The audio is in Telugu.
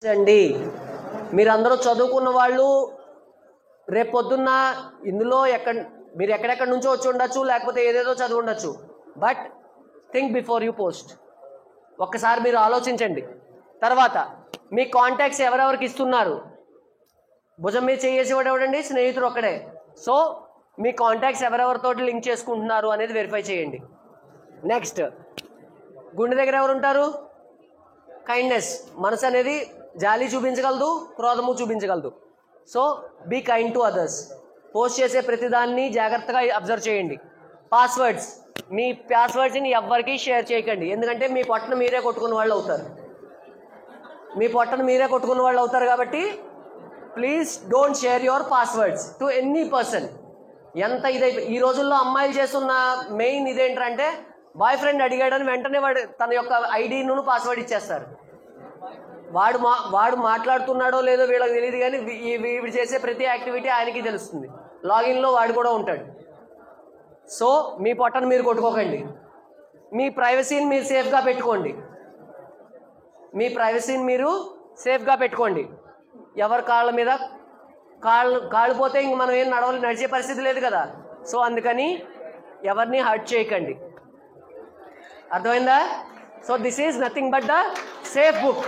అండి మీరందరూ చదువుకున్న వాళ్ళు రేపు పొద్దున్న ఇందులో మీరు ఎక్కడెక్కడి నుంచో వచ్చి ఉండొచ్చు, లేకపోతే ఏదేదో చదివి ఉండొచ్చు. But think before you post. ఒక్కసారి మీరు ఆలోచించండి. తర్వాత మీ కాంటాక్ట్స్ ఎవరెవరికి ఇస్తున్నారు? భుజం మీద చేసేవాడు ఎవడండి? స్నేహితుడు ఒక్కడే. సో మీ కాంటాక్ట్స్ ఎవరెవరితోటి లింక్ చేసుకుంటున్నారు అనేది వెరిఫై చేయండి. నెక్స్ట్, గుండె దగ్గర ఎవరు ఉంటారు? కైండ్నెస్. మనసు అనేది జాలి చూపించగలదు, క్రోధము చూపించగలదు. So be kind to others. Post చేసే ప్రతిదాన్ని జాగ్రత్తగా అబ్జర్వ్ చేయండి. పాస్వర్డ్స్, మీ పాస్వర్డ్స్ని ఎవ్వరికీ షేర్ చేయకండి. ఎందుకంటే మీ పొట్టను మీరే కొట్టుకున్న వాళ్ళు అవుతారు. కాబట్టి please don't share your passwords to any person. ఎంత ఈ రోజుల్లో అమ్మాయిలు చేస్తున్న మెయిన్ ఇదేంటంటే, బాయ్ ఫ్రెండ్ అడిగాడని వెంటనే వాడు తన యొక్క ఐడిను పాస్వర్డ్ ఇచ్చేస్తారు. వాడు మాట్లాడుతున్నాడో లేదో వీళ్ళకి తెలియదు, కానీ వీడు చేసే ప్రతి యాక్టివిటీ ఆయనకి తెలుస్తుంది. లాగిన్లో వాడు కూడా ఉంటాడు. సో మీ పొట్టను మీరు కొట్టుకోకండి. మీ ప్రైవసీని మీరు సేఫ్గా పెట్టుకోండి. ఎవరి కాళ్ళ మీద కాళ్ళు పోతే ఇంక మనం ఏం నడిచే పరిస్థితి లేదు కదా. సో అందుకని ఎవరిని హర్ట్ చేయకండి. అర్థమైందా? So this is nothing but the safe book.